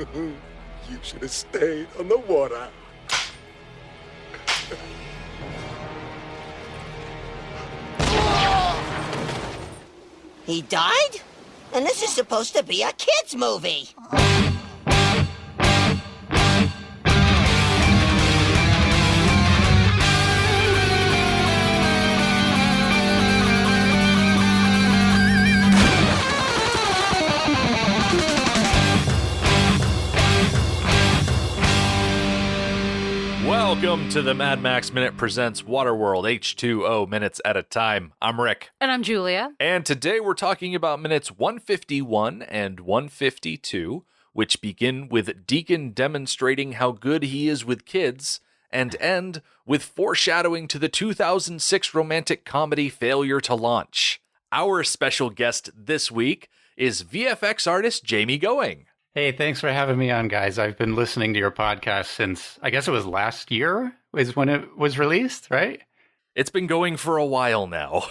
You should have stayed on the water. He died? And this is supposed to be a kid's movie. Welcome to the Mad Max Minute Presents Waterworld H2O Minutes at a Time. I'm Rick. And I'm Julia. And today we're talking about minutes 151 and 152, which begin with Deacon demonstrating how good he is with kids, and end with foreshadowing to the 2006 romantic comedy Failure to Launch. Our special guest this week is VFX artist Jamie Going. Hey, thanks for having me on, guys. I've been listening to your podcast since, I guess it was last year is when it was released, right? It's been going for a while now.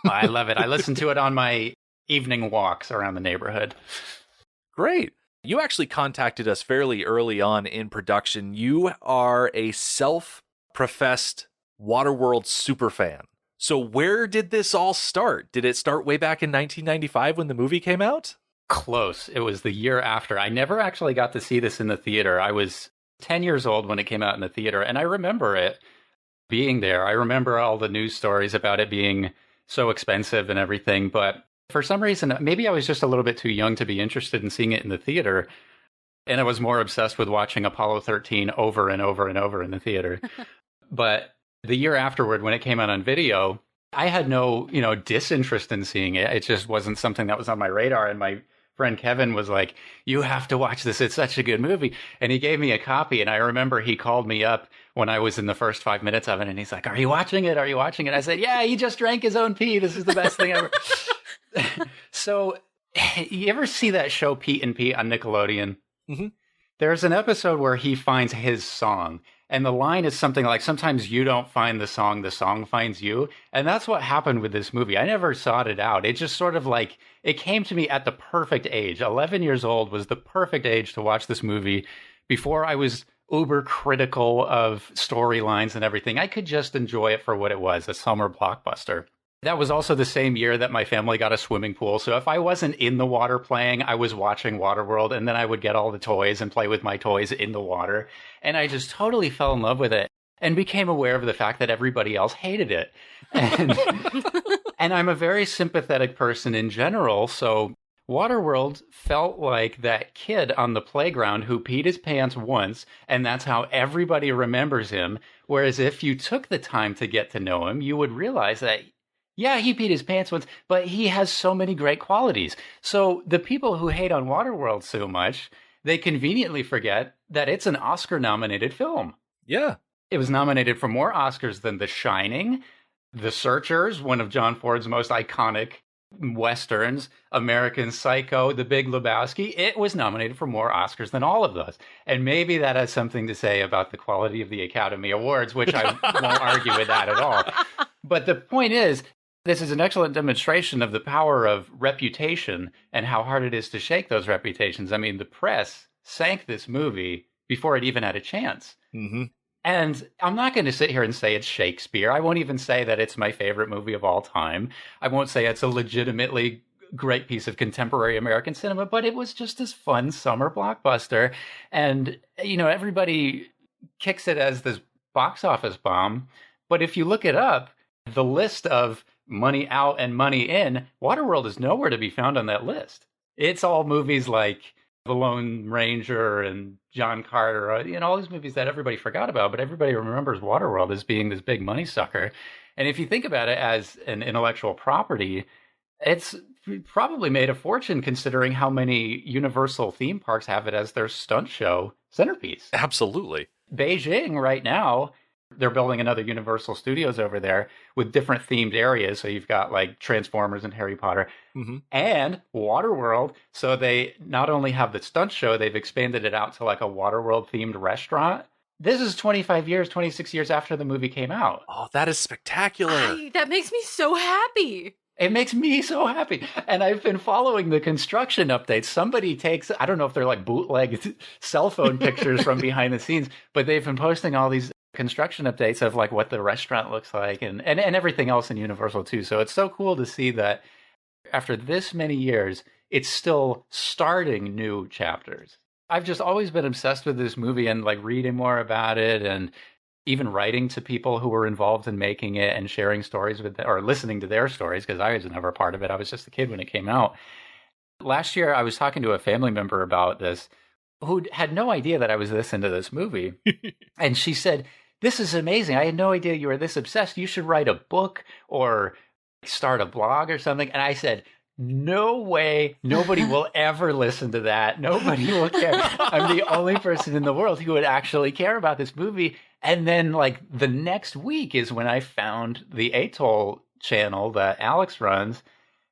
I love it. I listen to it on my evening walks around the neighborhood. Great. You actually contacted us fairly early on in production. You are a self-professed Waterworld superfan. So where did this all start? Did it start way back in 1995 when the movie came out? Close. It was the year after. I never actually got to see this in the theater. I was 10 years old when it came out in the theater, and I remember it being there. I remember all the news stories about it being so expensive and everything, but for some reason, maybe I was just a little bit too young to be interested in seeing it in the theater, and I was more obsessed with watching Apollo 13 over and over and over in the theater. But the year afterward, when it came out on video, I had no, disinterest in seeing it. It just wasn't something that was on my radar, and my friend Kevin was like, you have to watch this. It's such a good movie. And he gave me a copy. And I remember he called me up when I was in the first 5 minutes of it. And he's like, are you watching it? Are you watching it? I said, yeah, he just drank his own pee. This is the best thing ever. So you ever see that show Pete and Pete on Nickelodeon? Mm-hmm. There's an episode where he finds his song. And the line is something like, sometimes you don't find the song finds you. And that's what happened with this movie. I never sought it out. It just sort of like, it came to me at the perfect age. 11 years old was the perfect age to watch this movie before I was uber critical of storylines and everything. I could just enjoy it for what it was, a summer blockbuster. That was also the same year that my family got a swimming pool. So if I wasn't in the water playing, I was watching Waterworld, and then I would get all the toys and play with my toys in the water. And I just totally fell in love with it and became aware of the fact that everybody else hated it. And, and I'm a very sympathetic person in general. So Waterworld felt like that kid on the playground who peed his pants once, and that's how everybody remembers him. Whereas if you took the time to get to know him, you would realize that yeah, he peed his pants once, but he has so many great qualities. So the people who hate on Waterworld so much, they conveniently forget that it's an Oscar-nominated film. Yeah. It was nominated for more Oscars than The Shining, The Searchers, one of John Ford's most iconic Westerns, American Psycho, The Big Lebowski. It was nominated for more Oscars than all of those. And maybe that has something to say about the quality of the Academy Awards, which I won't argue with that at all. But the point is, this is an excellent demonstration of the power of reputation and how hard it is to shake those reputations. I mean, the press sank this movie before it even had a chance. Mm-hmm. And I'm not going to sit here and say it's Shakespeare. I won't even say that it's my favorite movie of all time. I won't say it's a legitimately great piece of contemporary American cinema, but it was just this fun summer blockbuster. And, everybody kicks it as this box office bomb. But if you look it up, the list of money out and money in, Waterworld is nowhere to be found on that list. It's all movies like The Lone Ranger and John Carter, all these movies that everybody forgot about, but everybody remembers Waterworld as being this big money sucker. And if you think about it as an intellectual property, it's probably made a fortune considering how many Universal theme parks have it as their stunt show centerpiece. Absolutely. Beijing right now, they're building another Universal Studios over there with different themed areas. So you've got like Transformers and Harry Potter and Waterworld. So they not only have the stunt show, they've expanded it out to like a Waterworld themed restaurant. This is 26 years after the movie came out. Oh, that is spectacular. That makes me so happy. It makes me so happy. And I've been following the construction updates. Somebody takes, I don't know if they're like bootleg cell phone pictures from behind the scenes, but they've been posting all these construction updates of like what the restaurant looks like and everything else in Universal too. So it's so cool to see that after this many years, it's still starting new chapters. I've just always been obsessed with this movie and like reading more about it and even writing to people who were involved in making it and sharing stories with or listening to their stories because I was never a part of it. I was just a kid when it came out. Last year, I was talking to a family member about this who had no idea that I was this into this movie. And she said, "This is amazing. I had no idea you were this obsessed. You should write a book or start a blog or something." And I said, "No way. Nobody will ever listen to that. Nobody will care. I'm the only person in the world who would actually care about this movie." And then like the next week is when I found the Atoll channel that Alex runs.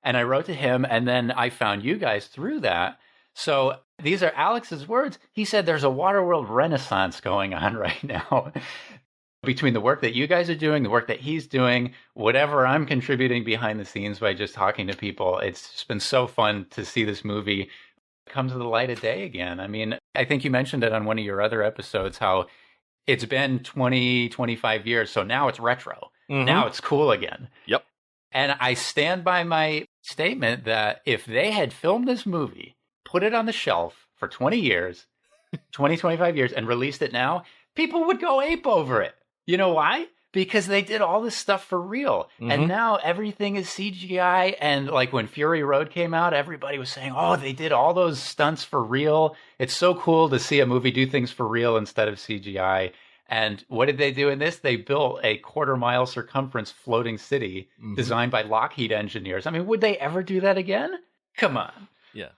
And I wrote to him and then I found you guys through that. So these are Alex's words. He said there's a Waterworld renaissance going on right now. Between the work that you guys are doing, the work that he's doing, whatever I'm contributing behind the scenes by just talking to people, it's just been so fun to see this movie come to the light of day again. I mean, I think you mentioned it on one of your other episodes, how it's been 20, 25 years, so now it's retro. Mm-hmm. Now it's cool again. Yep. And I stand by my statement that if they had filmed this movie, put it on the shelf for 20 years, 20, 25 years, and released it now, people would go ape over it. You know why? Because they did all this stuff for real. Mm-hmm. And now everything is CGI. And like when Fury Road came out, everybody was saying, oh, they did all those stunts for real. It's so cool to see a movie do things for real instead of CGI. And what did they do in this? They built a 1/4-mile circumference floating city designed by Lockheed engineers. I mean, would they ever do that again? Come on. Yeah.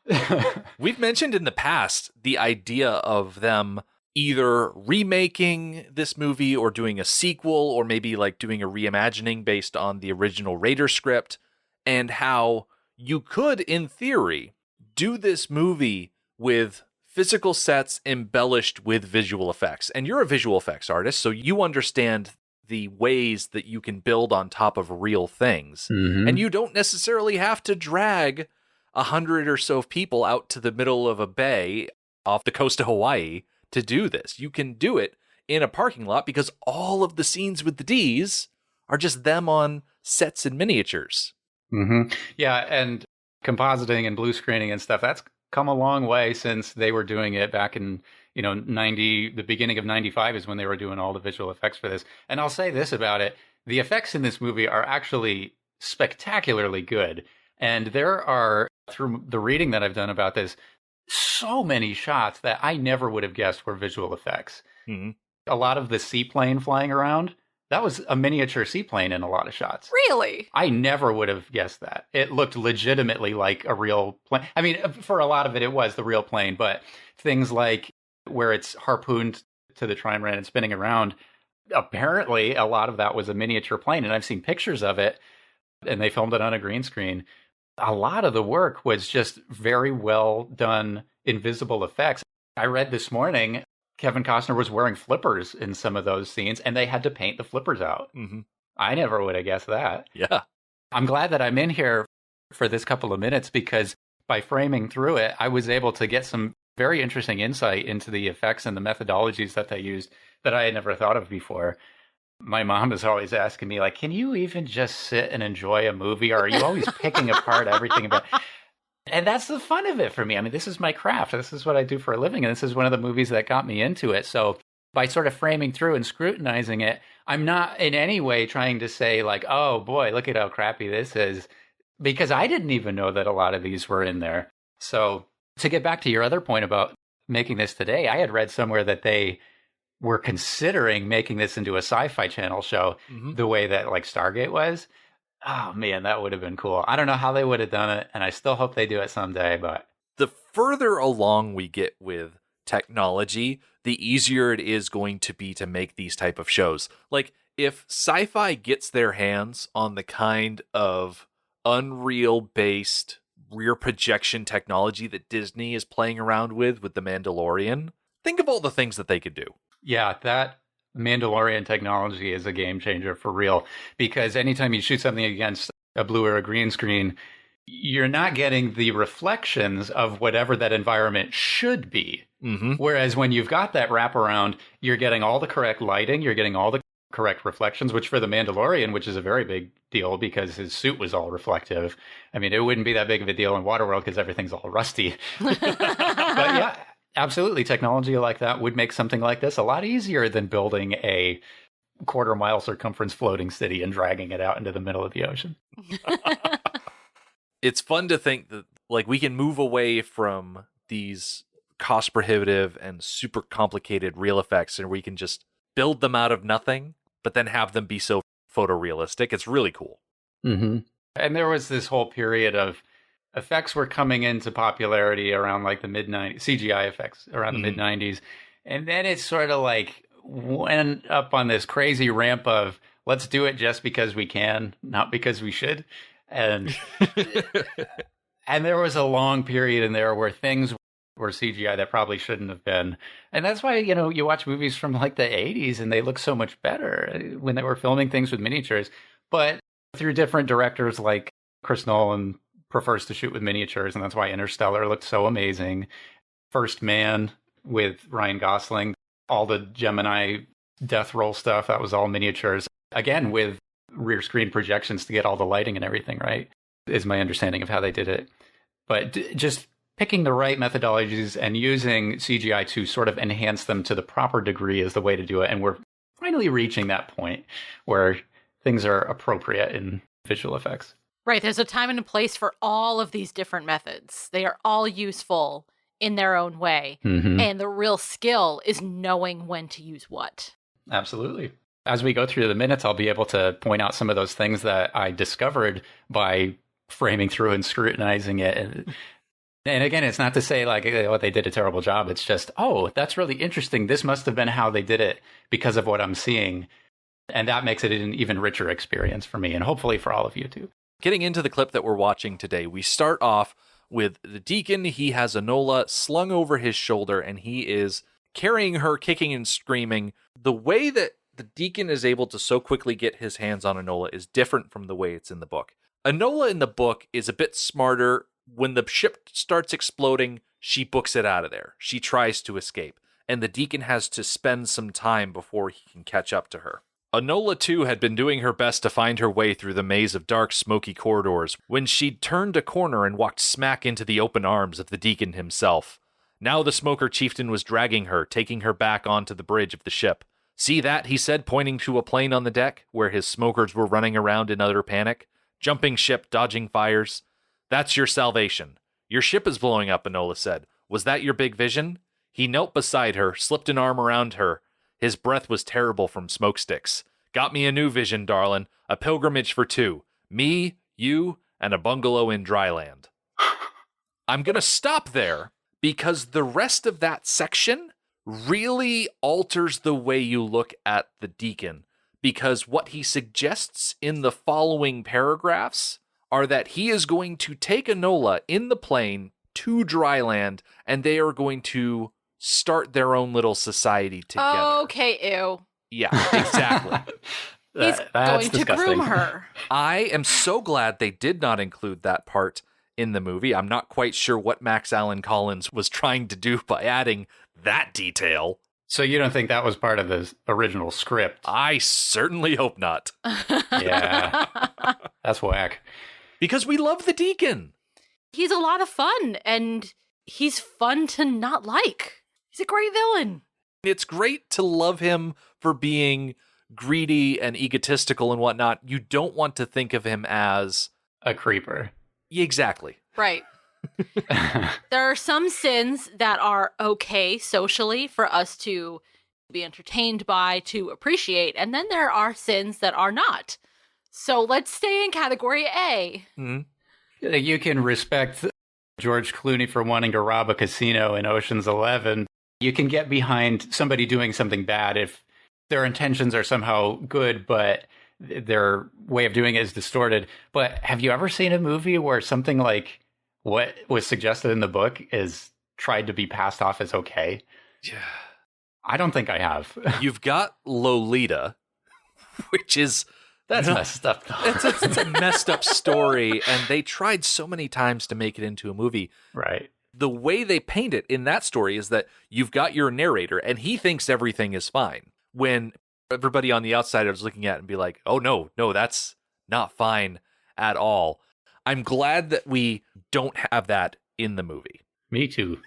We've mentioned in the past the idea of them either remaking this movie or doing a sequel or maybe like doing a reimagining based on the original Raider script, and how you could, in theory, do this movie with physical sets embellished with visual effects. And you're a visual effects artist, so you understand the ways that you can build on top of real things. Mm-hmm. And you don't necessarily have to drag 100 or so people out to the middle of a bay off the coast of Hawaii to do this. You can do it in a parking lot because all of the scenes with the D's are just them on sets and miniatures. Mm-hmm. Yeah, and compositing and blue screening and stuff, that's come a long way since they were doing it back in, 90, the beginning of 95 is when they were doing all the visual effects for this. And I'll say this about it. The effects in this movie are actually spectacularly good. And there are, through the reading that I've done about this, so many shots that I never would have guessed were visual effects. Mm-hmm. A lot of the seaplane flying around, that was a miniature seaplane in a lot of shots. Really? I never would have guessed that. It looked legitimately like a real plane. I mean, for a lot of it, it was the real plane, but things like where it's harpooned to the trimaran and spinning around, apparently a lot of that was a miniature plane, and I've seen pictures of it, and they filmed it on a green screen. A lot of the work was just very well done invisible effects. I read this morning Kevin Costner was wearing flippers in some of those scenes, and they had to paint the flippers out. Mm-hmm. I never would have guessed that. Yeah. I'm glad that I'm in here for this couple of minutes because by framing through it, I was able to get some very interesting insight into the effects and the methodologies that they used that I had never thought of before. My mom is always asking me, like, can you even just sit and enjoy a movie, or are you always picking apart everything about it? And that's the fun of it for me. I mean, this is my craft. This is what I do for a living. And this is one of the movies that got me into it. So by sort of framing through and scrutinizing it, I'm not in any way trying to say like, oh boy, look at how crappy this is, because I didn't even know that a lot of these were in there. So to get back to your other point about making this today, I had read somewhere that they were considering making this into a sci-fi channel show the way that like Stargate was. Oh man, that would have been cool. I don't know how they would have done it, and I still hope they do it someday, but the further along we get with technology, the easier it is going to be to make these type of shows. Like if sci-fi gets their hands on the kind of Unreal-based rear projection technology that Disney is playing around with The Mandalorian, think of all the things that they could do. Yeah, that Mandalorian technology is a game changer for real, because anytime you shoot something against a blue or a green screen, you're not getting the reflections of whatever that environment should be. Mm-hmm. Whereas when you've got that wraparound, you're getting all the correct lighting, you're getting all the correct reflections, which for the Mandalorian, which is a very big deal because his suit was all reflective. I mean, it wouldn't be that big of a deal in Waterworld because everything's all rusty. But yeah, absolutely. Technology like that would make something like this a lot easier than building a quarter-mile circumference floating city and dragging it out into the middle of the ocean. It's fun to think that like we can move away from these cost prohibitive and super complicated real effects and we can just build them out of nothing, but then have them be so photorealistic. It's really cool. Mm-hmm. And there was this whole period of effects were coming into popularity around like the mid-90s, CGI effects around the mid-90s. And then it sort of like went up on this crazy ramp of let's do it just because we can, not because we should. And and there was a long period in there where things were CGI that probably shouldn't have been. And that's why, you know, you watch movies from like the 80s and they look so much better when they were filming things with miniatures. But through different directors like Chris Nolan prefers to shoot with miniatures, and that's why Interstellar looked so amazing. First Man with Ryan Gosling, all the Gemini death roll stuff, that was all miniatures. Again, with rear screen projections to get all the lighting and everything right, is my understanding of how they did it. But just picking the right methodologies and using CGI to sort of enhance them to the proper degree is the way to do it. And we're finally reaching that point where things are appropriate in visual effects. Right. There's a time and a place for all of these different methods. They are all useful in their own way. Mm-hmm. And the real skill is knowing when to use what. Absolutely. As we go through the minutes, I'll be able to point out some of those things that I discovered by framing through and scrutinizing it. And again, it's not to say like, oh, they did a terrible job. It's just, oh, that's really interesting. This must have been how they did it because of what I'm seeing. And that makes it an even richer experience for me and hopefully for all of you too. Getting into the clip that we're watching today, we start off with the Deacon. He has Enola slung over his shoulder and he is carrying her, kicking and screaming. The way that the Deacon is able to so quickly get his hands on Enola is different from the way it's in the book. Enola in the book is a bit smarter. When the ship starts exploding, she books it out of there. She tries to escape, and the Deacon has to spend some time before he can catch up to her. Enola, too, had been doing her best to find her way through the maze of dark, smoky corridors when she'd turned a corner and walked smack into the open arms of the Deacon himself. Now the Smoker Chieftain was dragging her, taking her back onto the bridge of the ship. "See that?" he said, pointing to a plane on the deck, where his smokers were running around in utter panic. "Jumping ship, dodging fires. That's your salvation. Your ship is blowing up," Enola said. "Was that your big vision?" He knelt beside her, slipped an arm around her. His breath was terrible from smokesticks. "Got me a new vision, darling. A pilgrimage for two. Me, you, and a bungalow in dryland." I'm going to stop there because the rest of that section really alters the way you look at the Deacon, because what he suggests in the following paragraphs are that he is going to take Enola in the plane to dryland, and they are going to start their own little society together. Okay, ew. Yeah, exactly. He's That's going to disgusting. groom her. I am so glad they did not include that part in the movie. I'm not quite sure what Max Allan Collins was trying to do by adding that detail. So you don't think that was part of the original script? I certainly hope not. Yeah, that's whack. Because we love the Deacon. He's a lot of fun, and he's fun to not like. He's a great villain. It's great to love him for being greedy and egotistical and whatnot. You don't want to think of him as... A creeper. Exactly. Right. There are some sins that are okay socially for us to be entertained by, to appreciate, and then there are sins that are not. So let's stay in category A. Mm-hmm. You can respect George Clooney for wanting to rob a casino in Ocean's 11. You can get behind somebody doing something bad if their intentions are somehow good, but their way of doing it is distorted. But have you ever seen a movie where something like what was suggested in the book is tried to be passed off as okay? Yeah. I don't think I have. You've got Lolita, which is That's messed up, though. It's a messed up story, and they tried so many times to make it into a movie. Right. The way they paint it in that story is that you've got your narrator, and he thinks everything is fine. When everybody on the outside is looking at it and be like, oh, no, that's not fine at all. I'm glad that we don't have that in the movie. Me too.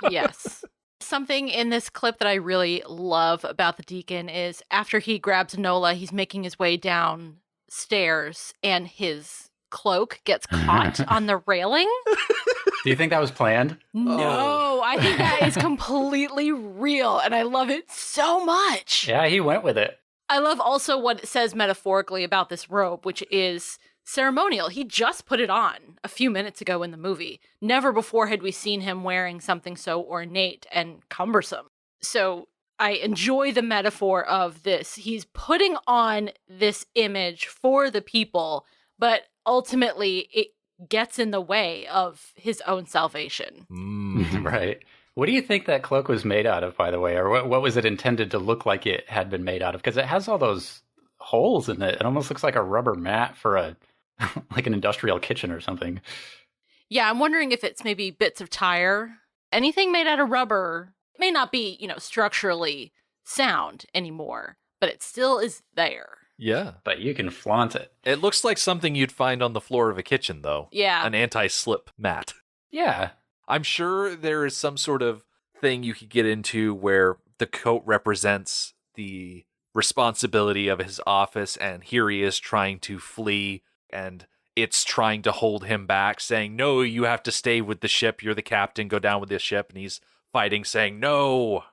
Yes. Something in this clip that I really love about the Deacon is after he grabs Enola, he's making his way downstairs and his cloak gets caught on the railing. Do you think that was planned? No, I think that is completely real and I love it so much. Yeah, he went with it. I love also what it says metaphorically about this robe, which is ceremonial. He just put it on a few minutes ago in the movie. Never before had we seen him wearing something so ornate and cumbersome. So I enjoy the metaphor of this. He's putting on this image for the people, but ultimately it gets in the way of his own salvation. Right. What do you think that cloak was made out of, by the way? Or what was it intended to look like it had been made out of? Because it has all those holes in it. It almost looks like a rubber mat for like an industrial kitchen or something. Yeah, I'm wondering if it's maybe bits of tire. Anything made out of rubber may not be, structurally sound anymore, but it still is there. Yeah. But you can flaunt it. It looks like something you'd find on the floor of a kitchen, though. Yeah. An anti-slip mat. Yeah. I'm sure there is some sort of thing you could get into where the coat represents the responsibility of his office, and here he is trying to flee, and it's trying to hold him back, saying, no, you have to stay with the ship. You're the captain. Go down with the ship. And he's fighting, saying, no.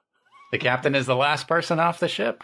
The captain is the last person off the ship.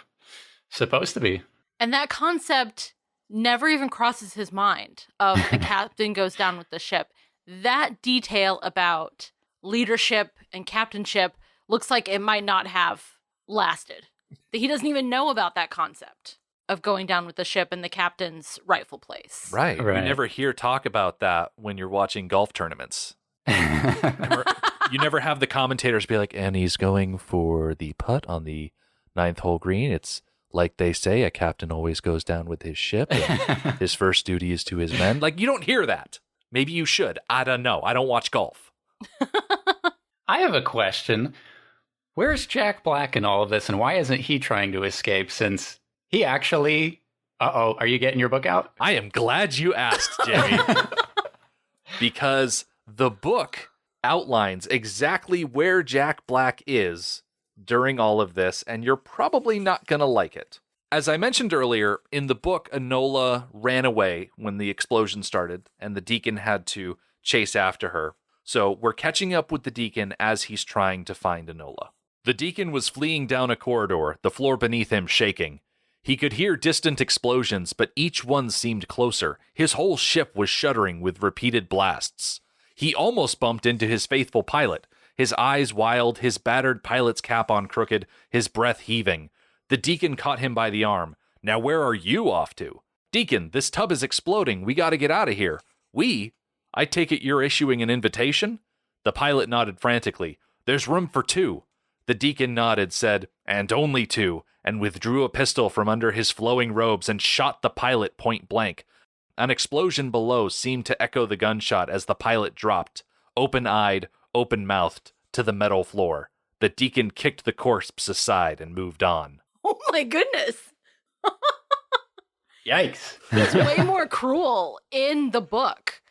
Supposed to be. And that concept never even crosses his mind of the captain goes down with the ship. That detail about leadership and captainship looks like it might not have lasted. He doesn't even know about that concept of going down with the ship and the captain's rightful place. Right. You never hear talk about that when you're watching golf tournaments. You never have the commentators be like, and he's going for the putt on the 9th hole green. It's like they say, a captain always goes down with his ship. And his first duty is to his men. Like, you don't hear that. Maybe you should. I don't know. I don't watch golf. I have a question. Where's Jack Black in all of this, and why isn't he trying to escape since he actually... Uh-oh, are you getting your book out? I am glad you asked, Jamie. Because the book outlines exactly where Jack Black is during all of this, and you're probably not going to like it. As I mentioned earlier, in the book, Enola ran away when the explosion started, and the Deacon had to chase after her. So we're catching up with the Deacon as he's trying to find Enola. The Deacon was fleeing down a corridor, the floor beneath him shaking. He could hear distant explosions, but each one seemed closer. His whole ship was shuddering with repeated blasts. He almost bumped into his faithful pilot, his eyes wild, his battered pilot's cap on crooked, his breath heaving. The Deacon caught him by the arm. Now where are you off to? Deacon, this tub is exploding. We gotta get out of here. We? I take it you're issuing an invitation? The pilot nodded frantically. There's room for 2. The Deacon nodded, said, and only 2, and withdrew a pistol from under his flowing robes and shot the pilot point blank. An explosion below seemed to echo the gunshot as the pilot dropped, open-eyed, open-mouthed, to the metal floor. The Deacon kicked the corpse aside and moved on. Oh my goodness. Yikes. It's way more cruel in the book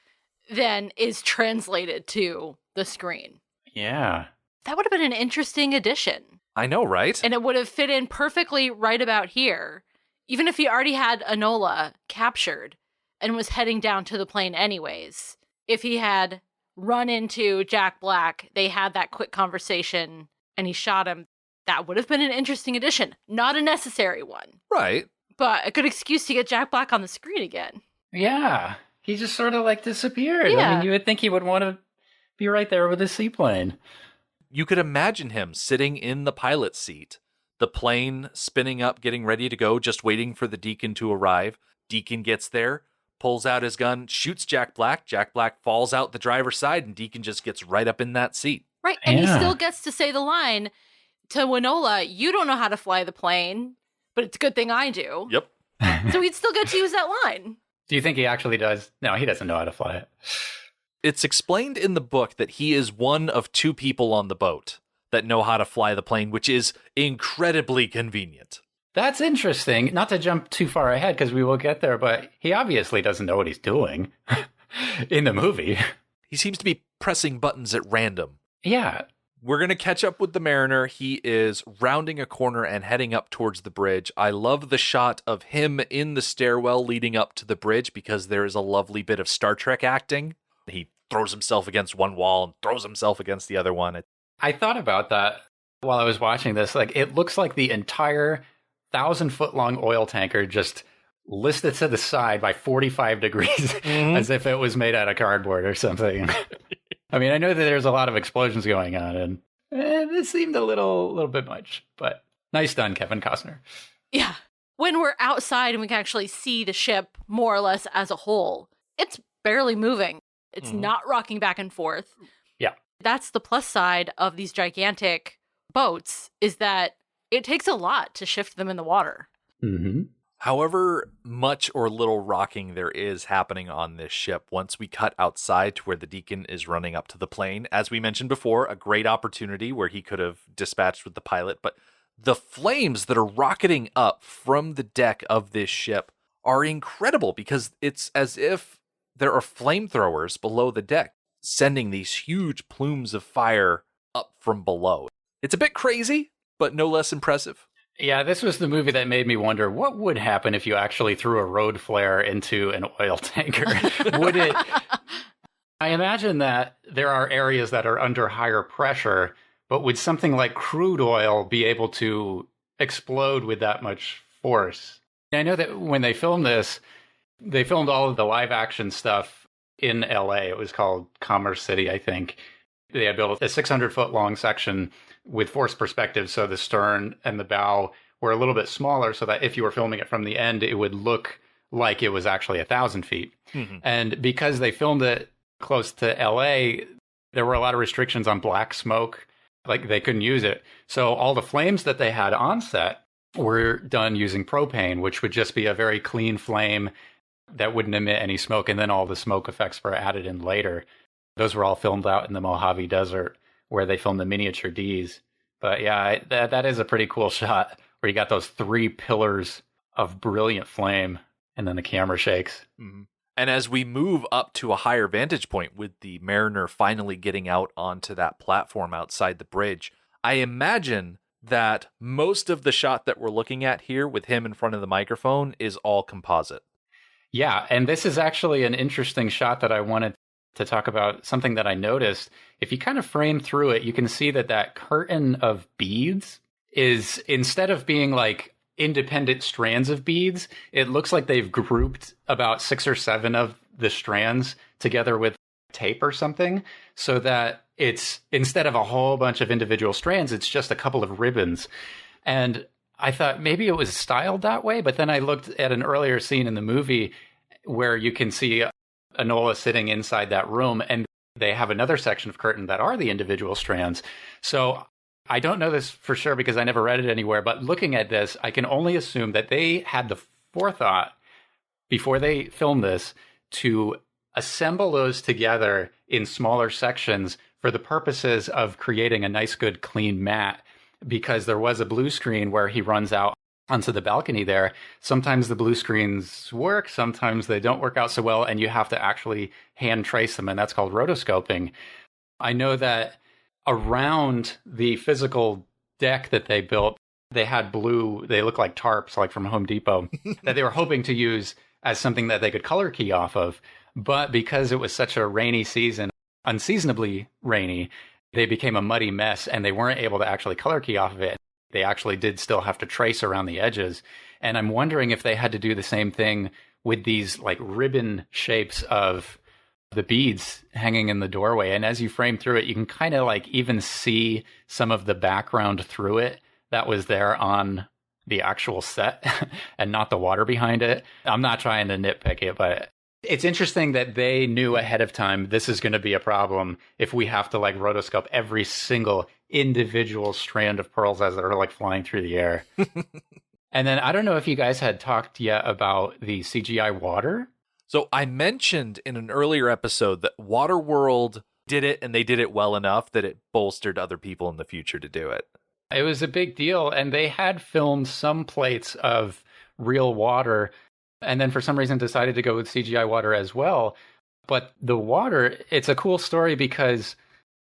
than is translated to the screen. Yeah. That would have been an interesting addition. I know, right? And it would have fit in perfectly right about here. Even if he already had Enola captured and was heading down to the plane anyways. If he had run into Jack Black, they had that quick conversation, and he shot him, that would have been an interesting addition. Not a necessary one. Right. But a good excuse to get Jack Black on the screen again. Yeah. He just sort of disappeared. Yeah. I mean, you would think he would want to be right there with his seaplane. You could imagine him sitting in the pilot's seat, the plane spinning up, getting ready to go, just waiting for the Deacon to arrive. Deacon gets there, pulls out his gun, shoots Jack Black. Jack Black falls out the driver's side, and Deacon just gets right up in that seat. Right, and he still gets to say the line to Enola, you don't know how to fly the plane, but it's a good thing I do. Yep. So he'd still get to use that line. Do you think he actually does? No, he doesn't know how to fly it. It's explained in the book that he is one of 2 people on the boat that know how to fly the plane, which is incredibly convenient. That's interesting. Not to jump too far ahead, because we will get there, but he obviously doesn't know what he's doing in the movie. He seems to be pressing buttons at random. Yeah. We're going to catch up with the mariner. He is rounding a corner and heading up towards the bridge. I love the shot of him in the stairwell leading up to the bridge because there is a lovely bit of Star Trek acting. He throws himself against one wall and throws himself against the other one. I thought about that while I was watching this. Like, it looks like the entire 1,000-foot-long oil tanker just listed to the side by 45 degrees as if it was made out of cardboard or something. I mean, I know that there's a lot of explosions going on, and this seemed a little bit much, but nice done, Kevin Costner. Yeah. When we're outside and we can actually see the ship more or less as a whole, it's barely moving. It's not rocking back and forth. Yeah. That's the plus side of these gigantic boats, is that it takes a lot to shift them in the water. Mm-hmm. However much or little rocking there is happening on this ship, once we cut outside to where the Deacon is running up to the plane, as we mentioned before, a great opportunity where he could have dispatched with the pilot, but the flames that are rocketing up from the deck of this ship are incredible because it's as if there are flamethrowers below the deck, sending these huge plumes of fire up from below. It's a bit crazy, but no less impressive. Yeah, this was the movie that made me wonder what would happen if you actually threw a road flare into an oil tanker. Would it? I imagine that there are areas that are under higher pressure, but would something like crude oil be able to explode with that much force? I know that when they filmed this, they filmed all of the live action stuff in LA. It was called Commerce City, I think. They had built a 600-foot long section with forced perspective, so the stern and the bow were a little bit smaller so that if you were filming it from the end, it would look like it was actually 1,000 feet. Mm-hmm. And because they filmed it close to LA, there were a lot of restrictions on black smoke. Like, they couldn't use it. So all the flames that they had on set were done using propane, which would just be a very clean flame that wouldn't emit any smoke. And then all the smoke effects were added in later. Those were all filmed out in the Mojave Desert, where they filmed the miniature Ds. But yeah, that is a pretty cool shot where you got those 3 pillars of brilliant flame and then the camera shakes. Mm-hmm. And as we move up to a higher vantage point with the mariner finally getting out onto that platform outside the bridge, I imagine that most of the shot that we're looking at here with him in front of the microphone is all composite. Yeah, and this is actually an interesting shot that I wanted to talk about, something that I noticed. If you kind of frame through it, you can see that curtain of beads is, instead of being like independent strands of beads, it looks like they've grouped about 6 or 7 of the strands together with tape or something, so that it's, instead of a whole bunch of individual strands, it's just a couple of ribbons. And I thought maybe it was styled that way, but then I looked at an earlier scene in the movie where you can see Enola sitting inside that room, and they have another section of curtain that are the individual strands. So I don't know this for sure because I never read it anywhere, but looking at this, I can only assume that they had the forethought before they filmed this to assemble those together in smaller sections for the purposes of creating a nice, good, clean mat, because there was a blue screen where he runs out onto the balcony there. Sometimes the blue screens work, sometimes they don't work out so well, and you have to actually hand trace them, and that's called rotoscoping. I know that around the physical deck that they built, they had blue, they look like tarps, like from Home Depot, that they were hoping to use as something that they could color key off of. But because it was such a rainy season, unseasonably rainy, they became a muddy mess, and they weren't able to actually color key off of it. They actually did still have to trace around the edges. And I'm wondering if they had to do the same thing with these like ribbon shapes of the beads hanging in the doorway. And as you frame through it, you can kind of like even see some of the background through it that was there on the actual set and not the water behind it. I'm not trying to nitpick it, but it's interesting that they knew ahead of time this is going to be a problem if we have to like rotoscope every single individual strand of pearls as they're like flying through the air. And then I don't know if you guys had talked yet about the CGI water. So I mentioned in an earlier episode that Waterworld did it, and they did it well enough that it bolstered other people in the future to do it. It was a big deal, and they had filmed some plates of real water, and then for some reason decided to go with CGI water as well. But the water, it's a cool story because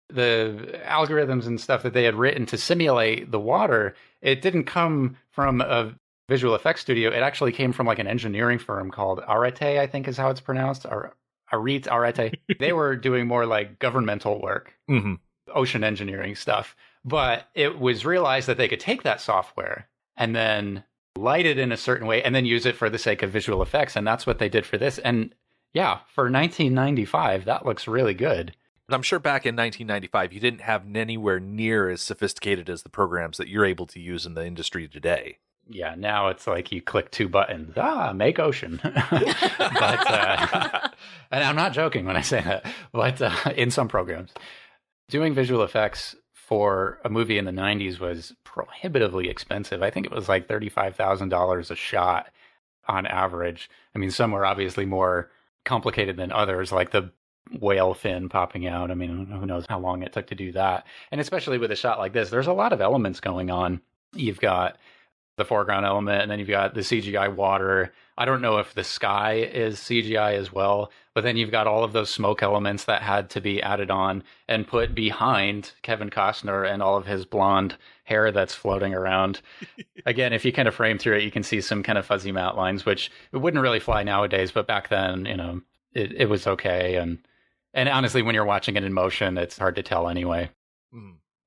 the algorithms and stuff that they had written to simulate the water, it didn't come from a visual effects studio. It actually came from like an engineering firm called Arete, I think is how it's pronounced, or Arete. They were doing more like governmental work, ocean engineering stuff. But it was realized that they could take that software and then light it in a certain way and then use it for the sake of visual effects. And that's what they did for this. And yeah, for 1995, that looks really good. I'm sure back in 1995, you didn't have anywhere near as sophisticated as the programs that you're able to use in the industry today. Yeah, now it's like you click two buttons. Make ocean. But, and I'm not joking when I say that, but in some programs, doing visual effects for a movie in the 90s was prohibitively expensive. I think it was like $35,000 a shot on average. I mean, some were obviously more complicated than others, like the whale fin popping out. I mean, who knows how long it took to do that. And especially with a shot like this, there's a lot of elements going on. You've got the foreground element, and then you've got the CGI water. I don't know if the sky is CGI as well, but then you've got all of those smoke elements that had to be added on and put behind Kevin Costner and all of his blonde hair that's floating around. Again, if you kind of frame through it, you can see some kind of fuzzy matte lines, which it wouldn't really fly nowadays, but back then, you know, it was okay. And honestly, when you're watching it in motion, it's hard to tell anyway.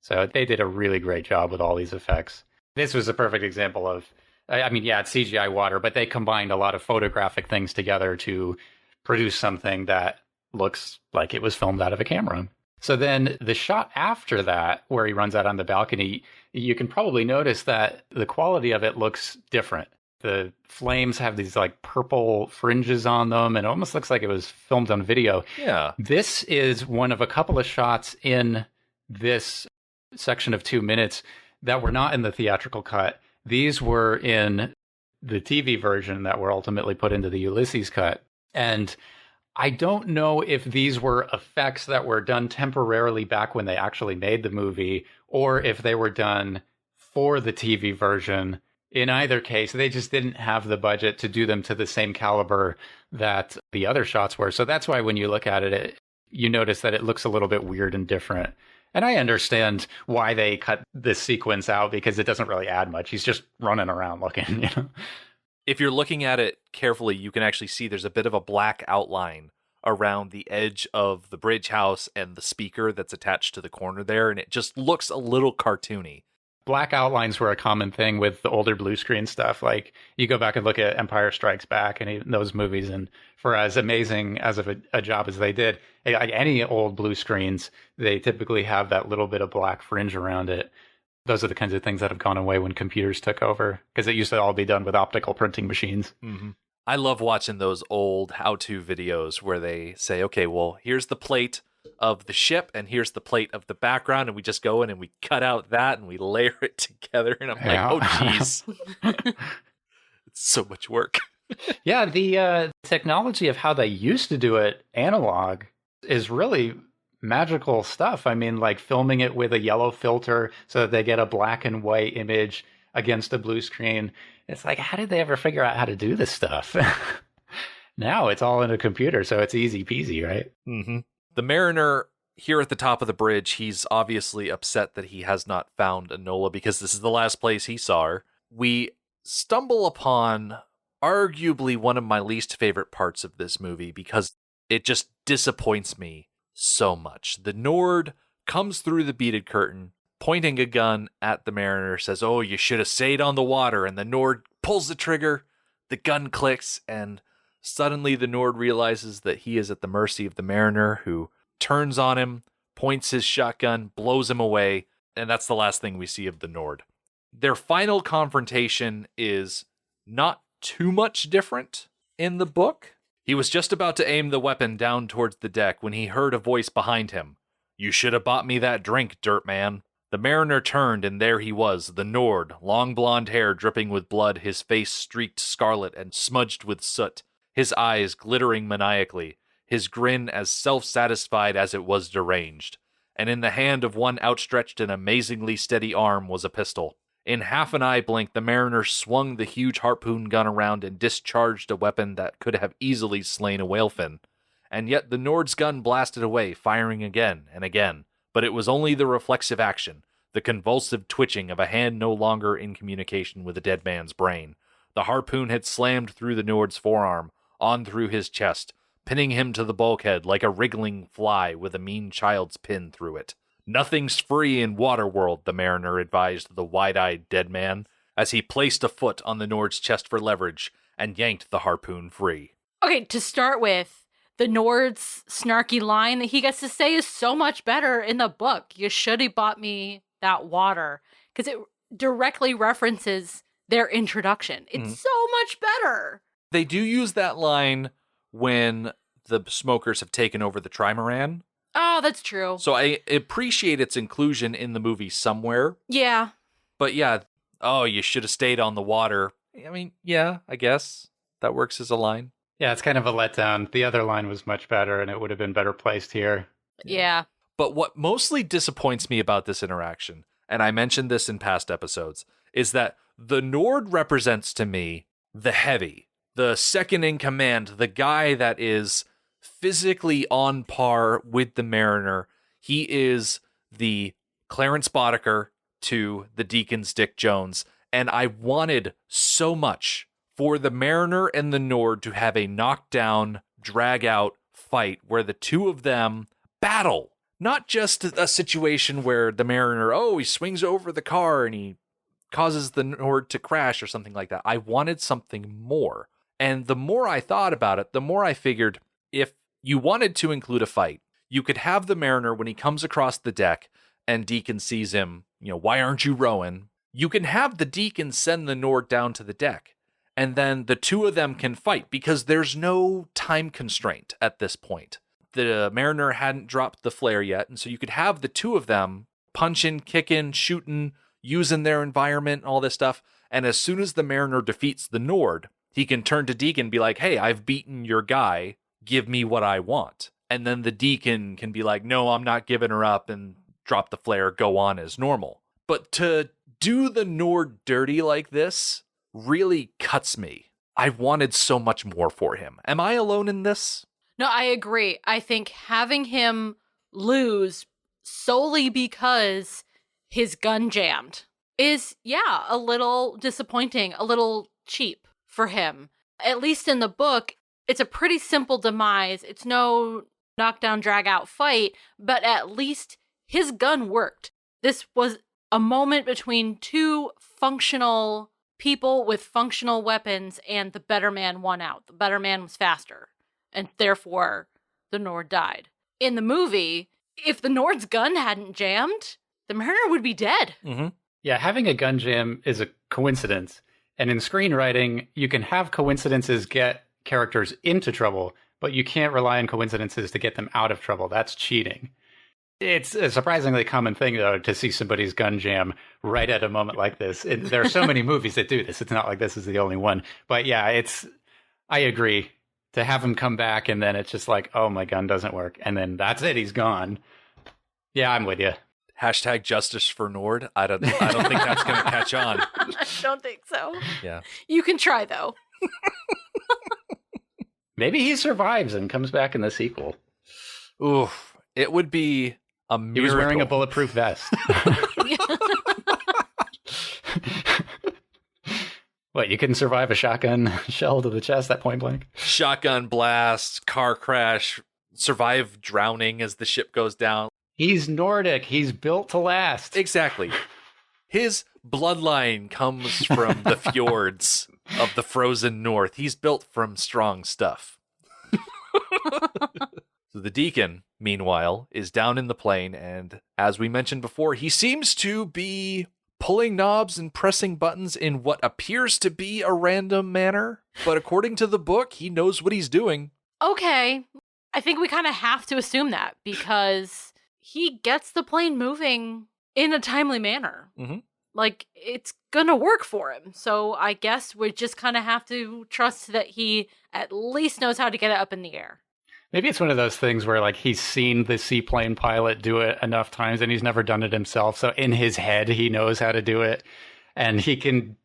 So they did a really great job with all these effects. This was a perfect example of, I mean, yeah, it's CGI water, but they combined a lot of photographic things together to produce something that looks like it was filmed out of a camera. So then the shot after that, where he runs out on the balcony, you can probably notice that the quality of it looks different. The flames have these like purple fringes on them, and it almost looks like it was filmed on video. Yeah. This is one of a couple of shots in this section of 2 minutes that were not in the theatrical cut. These were in the TV version that were ultimately put into the Ulysses cut. And I don't know if these were effects that were done temporarily back when they actually made the movie, or if they were done for the TV version. In either case, they just didn't have the budget to do them to the same caliber that the other shots were. So that's why when you look at it, you notice that it looks a little bit weird and different. And I understand why they cut this sequence out, because it doesn't really add much. He's just running around looking, you know. If you're looking at it carefully, you can actually see there's a bit of a black outline around the edge of the bridge house and the speaker that's attached to the corner there, and it just looks a little cartoony. Black outlines were a common thing with the older blue screen stuff. Like, you go back and look at Empire Strikes Back and even those movies, and for as amazing as of a job as they did, like any old blue screens, they typically have that little bit of black fringe around it. Those are the kinds of things that have gone away when computers took over, because it used to all be done with optical printing machines. I love watching those old how-to videos where they say, okay, well, here's the plate of the ship and here's the plate of the background, and we just go in and we cut out that and we layer it together, and I'm like, oh geez. It's so much work. Yeah, the technology of how they used to do it analog is really magical stuff. I mean, like filming it with a yellow filter so that they get a black and white image against a blue screen. It's like, how did they ever figure out how to do this stuff? Now it's all in a computer, so it's easy peasy, right? The mariner here at the top of the bridge, he's obviously upset that he has not found Enola, because this is the last place he saw her. We stumble upon arguably one of my least favorite parts of this movie, because it just disappoints me so much. The Nord comes through the beaded curtain, pointing a gun at the mariner, says, oh, you should have stayed on the water. And the Nord pulls the trigger, the gun clicks, and suddenly the Nord realizes that he is at the mercy of the mariner, who turns on him, points his shotgun, blows him away, and that's the last thing we see of the Nord. Their final confrontation is not too much different in the book. He was just about to aim the weapon down towards the deck when he heard a voice behind him. You should have bought me that drink, dirt man. The mariner turned, and there he was, the Nord, long blonde hair dripping with blood, his face streaked scarlet and smudged with soot, his eyes glittering maniacally, his grin as self-satisfied as it was deranged. And in the hand of one outstretched and amazingly steady arm was a pistol. In half an eye blink, the mariner swung the huge harpoon gun around and discharged a weapon that could have easily slain a whalefin. And yet the Nord's gun blasted away, firing again and again. But it was only the reflexive action, the convulsive twitching of a hand no longer in communication with a dead man's brain. The harpoon had slammed through the Nord's forearm, on through his chest, pinning him to the bulkhead like a wriggling fly with a mean child's pin through it. Nothing's free in Waterworld, the mariner advised the wide-eyed dead man, as he placed a foot on the Nord's chest for leverage and yanked the harpoon free. Okay, to start with, the Nord's snarky line that he gets to say is so much better in the book. You should have bought me that water. Because it directly references their introduction. It's so much better. They do use that line when the smokers have taken over the trimaran. Oh, that's true. So I appreciate its inclusion in the movie somewhere. Yeah. But yeah, you should have stayed on the water. I mean, yeah, I guess that works as a line. Yeah, it's kind of a letdown. The other line was much better, and it would have been better placed here. Yeah. But what mostly disappoints me about this interaction, and I mentioned this in past episodes, is that the Nord represents to me the heavy, the second in command, the guy that is physically on par with the mariner. He is the Clarence Boddicker to the Deacon's Dick Jones, and I wanted so much for the mariner and the Nord to have a knockdown, drag-out fight where the two of them battle. Not just a situation where the mariner, he swings over the car and he causes the Nord to crash or something like that. I wanted something more. And the more I thought about it, the more I figured if you wanted to include a fight, you could have the mariner when he comes across the deck and Deacon sees him, why aren't you rowing? You can have the Deacon send the Nord down to the deck. And then the two of them can fight because there's no time constraint at this point. The mariner hadn't dropped the flare yet, and so you could have the two of them punching, kicking, shooting, using their environment, all this stuff. And as soon as the mariner defeats the Nord, he can turn to Deacon and be like, hey, I've beaten your guy. Give me what I want. And then the Deacon can be like, no, I'm not giving her up, and drop the flare, go on as normal. But to do the Nord dirty like this really cuts me. I wanted so much more for him. Am I alone in this? No, I agree. I think having him lose solely because his gun jammed is, a little disappointing, a little cheap for him. At least in the book, it's a pretty simple demise. It's no knockdown, drag out fight, but at least his gun worked. This was a moment between two functional people with functional weapons, and the better man won out. The better man was faster, and therefore the Nord died. In the movie, if the Nord's gun hadn't jammed, the mariner would be dead. Mm-hmm. Yeah, having a gun jam is a coincidence. And in screenwriting, you can have coincidences get characters into trouble, but you can't rely on coincidences to get them out of trouble. That's cheating. It's a surprisingly common thing, though, to see somebody's gun jam right at a moment like this. There are so many movies that do this. It's not like this is the only one. But yeah, I agree. To have him come back and then it's just like, oh, my gun doesn't work. And then that's it. He's gone. Yeah, I'm with you. Hashtag justice for Nord. I don't think that's going to catch on. I don't think so. Yeah. You can try, though. Maybe he survives and comes back in the sequel. Oof. It would be a miracle. He was wearing a bulletproof vest. What, you couldn't survive a shotgun shell to the chest at point blank? Shotgun blast, car crash, survive drowning as the ship goes down. He's Nordic. He's built to last. Exactly. His bloodline comes from the fjords of the frozen north. He's built from strong stuff. So the Deacon, meanwhile, is down in the plane, and as we mentioned before, he seems to be pulling knobs and pressing buttons in what appears to be a random manner. But according to the book, he knows what he's doing. Okay. I think we kind of have to assume that because he gets the plane moving in a timely manner. Mm-hmm. Like, it's gonna work for him. So I guess we just kind of have to trust that he at least knows how to get it up in the air. Maybe it's one of those things where like he's seen the seaplane pilot do it enough times and he's never done it himself. So in his head, he knows how to do it and he can,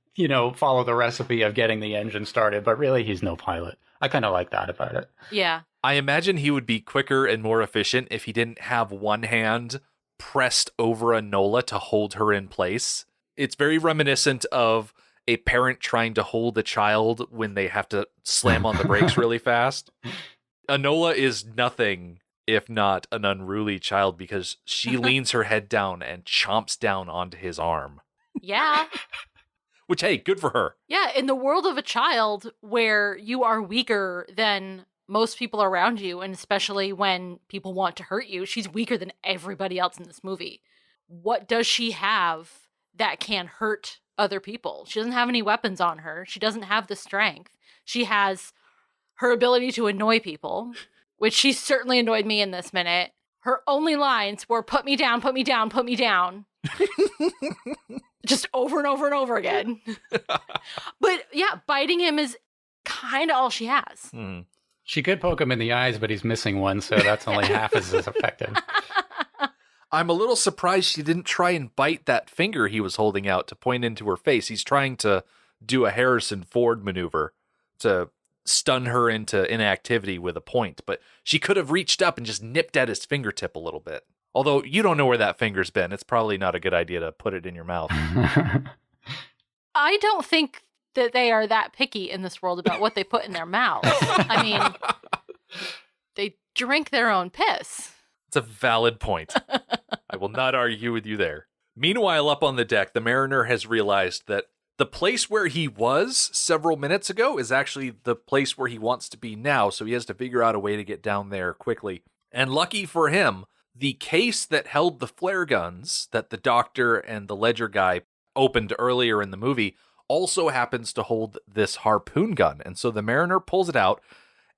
follow the recipe of getting the engine started. But really, he's no pilot. I kind of like that about it. Yeah. I imagine he would be quicker and more efficient if he didn't have one hand pressed over Enola to hold her in place. It's very reminiscent of a parent trying to hold a child when they have to slam on the brakes really fast. Enola is nothing if not an unruly child because she leans her head down and chomps down onto his arm. Yeah. Which, hey, good for her. Yeah, in the world of a child where you are weaker than most people around you, and especially when people want to hurt you, she's weaker than everybody else in this movie. What does she have that can hurt other people? She doesn't have any weapons on her. She doesn't have the strength. She has her ability to annoy people, which she certainly annoyed me in this minute. Her only lines were, put me down, put me down, put me down. Just over and over and over again. But yeah, biting him is kind of all she has. Hmm. She could poke him in the eyes, but he's missing one, so that's only half as effective. I'm a little surprised she didn't try and bite that finger he was holding out to point into her face. He's trying to do a Harrison Ford maneuver to stun her into inactivity with a point, but she could have reached up and just nipped at his fingertip a little bit. Although you don't know where that finger's been. It's probably not a good idea to put it in your mouth. I don't think that they are that picky in this world about what they put in their mouths. I mean, they drink their own piss. It's a valid point. I will not argue with you there. Meanwhile, up on the deck, the Mariner has realized that the place where he was several minutes ago is actually the place where he wants to be now, so he has to figure out a way to get down there quickly. And lucky for him, the case that held the flare guns that the doctor and the Ledger guy opened earlier in the movie also happens to hold this harpoon gun. And so the Mariner pulls it out,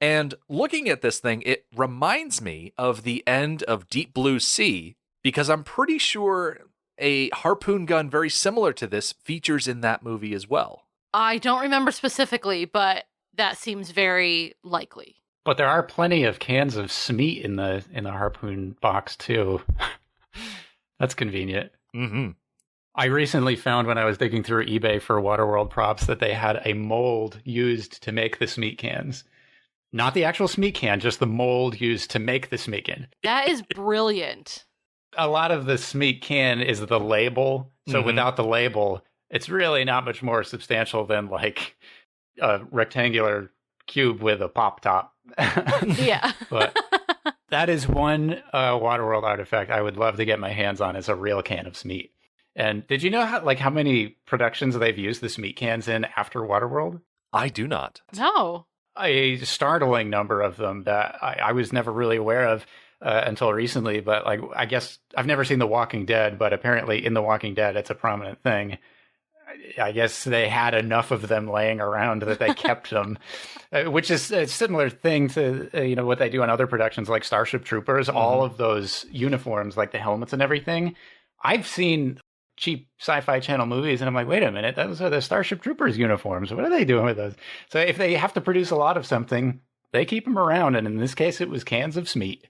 and looking at this thing, it reminds me of the end of Deep Blue Sea, because I'm pretty sure a harpoon gun very similar to this features in that movie as well. I don't remember specifically, but that seems very likely. But there are plenty of cans of Smeat in the harpoon box too. That's convenient. Mm-hmm. I recently found when I was digging through eBay for Waterworld props that they had a mold used to make the Smeat cans. Not the actual Smeat can, just the mold used to make the Smeat can. That is brilliant. A lot of the Smeat can is the label. So without the label, it's really not much more substantial than like a rectangular cube with a pop top. Yeah. But that is one Waterworld artifact I would love to get my hands on, is a real can of Smeat. And did you know how many productions they've used the Smeat cans in after Waterworld? I do not. No. A startling number of them that I was never really aware of until recently. But like, I guess I've never seen The Walking Dead, but apparently in The Walking Dead, it's a prominent thing. I guess they had enough of them laying around that they kept them, which is a similar thing to what they do on other productions like Starship Troopers. All of those uniforms, like the helmets and everything, I've seen cheap Sci-Fi Channel movies, and I'm like, wait a minute, those are the Starship Troopers uniforms. What are they doing with those? So if they have to produce a lot of something, they keep them around, and in this case, it was cans of Smeat.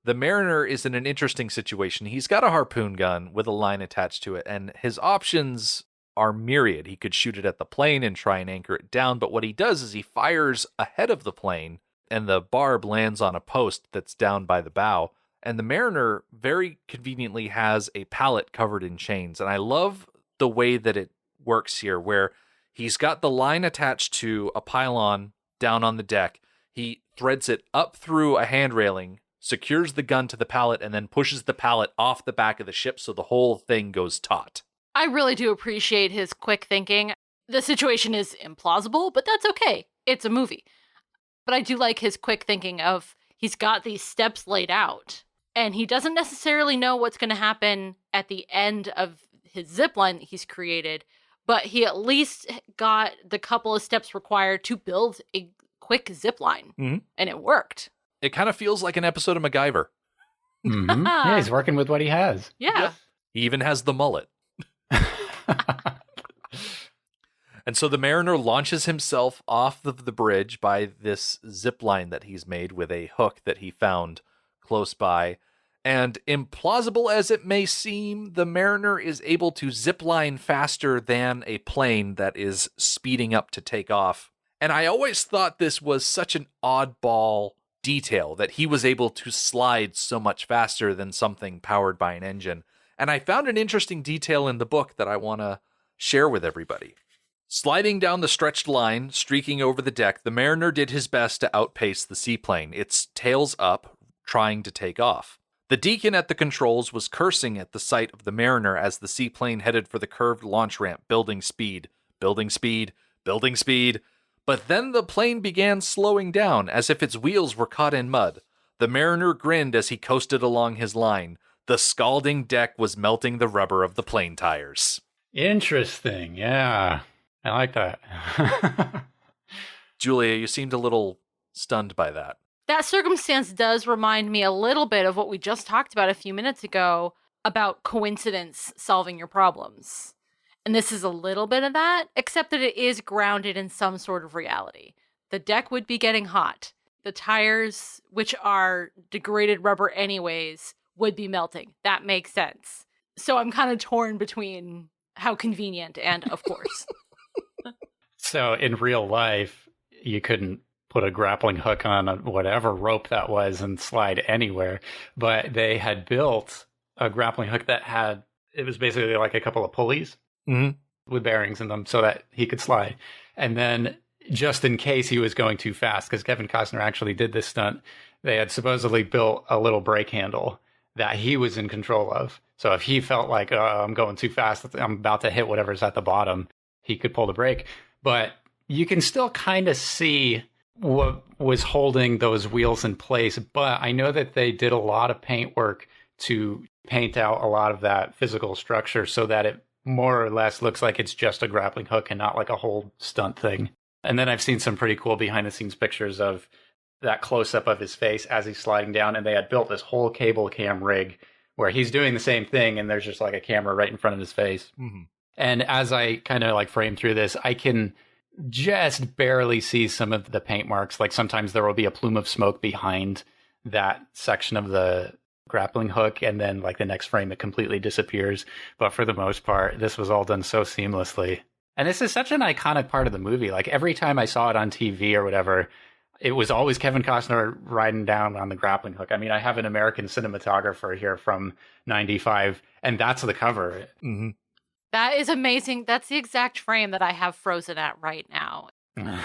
The Mariner is in an interesting situation. He's got a harpoon gun with a line attached to it, and his options are myriad. He could shoot it at the plane and try and anchor it down, but what he does is he fires ahead of the plane, and the barb lands on a post that's down by the bow. And the Mariner very conveniently has a pallet covered in chains. And I love the way that it works here, where he's got the line attached to a pylon down on the deck. He threads it up through a hand railing, secures the gun to the pallet, and then pushes the pallet off the back of the ship so the whole thing goes taut. I really do appreciate his quick thinking. The situation is implausible, but that's okay. It's a movie. But I do like his quick thinking of, he's got these steps laid out, and he doesn't necessarily know what's going to happen at the end of his zipline that he's created, but he at least got the couple of steps required to build a quick zipline, and it worked. It kind of feels like an episode of MacGyver. Yeah, he's working with what he has. Yeah. Yep. He even has the mullet. And so the mariner launches himself off of the bridge by this zip line that he's made with a hook that he found close by. And implausible as it may seem, the mariner is able to zip line faster than a plane that is speeding up to take off. And I always thought this was such an oddball detail that he was able to slide so much faster than something powered by an engine. And I found an interesting detail in the book that I want to share with everybody. Sliding down the stretched line, streaking over the deck, the mariner did his best to outpace the seaplane, its tails up, trying to take off. The Deacon at the controls was cursing at the sight of the mariner as the seaplane headed for the curved launch ramp, building speed, building speed, building speed. But then the plane began slowing down, as if its wheels were caught in mud. The mariner grinned as he coasted along his line. The scalding deck was melting the rubber of the plane tires. Interesting, yeah. I like that. Julia, you seemed a little stunned by that. That circumstance does remind me a little bit of what we just talked about a few minutes ago about coincidence solving your problems. And this is a little bit of that, except that it is grounded in some sort of reality. The deck would be getting hot. The tires, which are degraded rubber anyways, would be melting. That makes sense. So I'm kind of torn between how convenient and of course. So in real life, you couldn't put a grappling hook on whatever rope that was and slide anywhere. But they had built a grappling hook that it was basically like a couple of pulleys with bearings in them so that he could slide. And then just in case he was going too fast, because Kevin Costner actually did this stunt, they had supposedly built a little brake handle that he was in control of. So if he felt like, I'm going too fast, I'm about to hit whatever's at the bottom, he could pull the brake. But you can still kind of see what was holding those wheels in place. But I know that they did a lot of paint work to paint out a lot of that physical structure so that it more or less looks like it's just a grappling hook and not like a whole stunt thing. And then I've seen some pretty cool behind the scenes pictures of that close up of his face as he's sliding down. And they had built this whole cable cam rig where he's doing the same thing and there's just like a camera right in front of his face. Mm-hmm. And as I kind of like frame through this, I can just barely see some of the paint marks. Like sometimes there will be a plume of smoke behind that section of the grappling hook, and then like the next frame it completely disappears. But for the most part, this was all done so seamlessly. And this is such an iconic part of the movie. Like every time I saw it on TV or whatever, it was always Kevin Costner riding down on the grappling hook. I mean, I have an American cinematographer here from 95, and that's the cover. Mm-hmm. That is amazing. That's the exact frame that I have frozen at right now.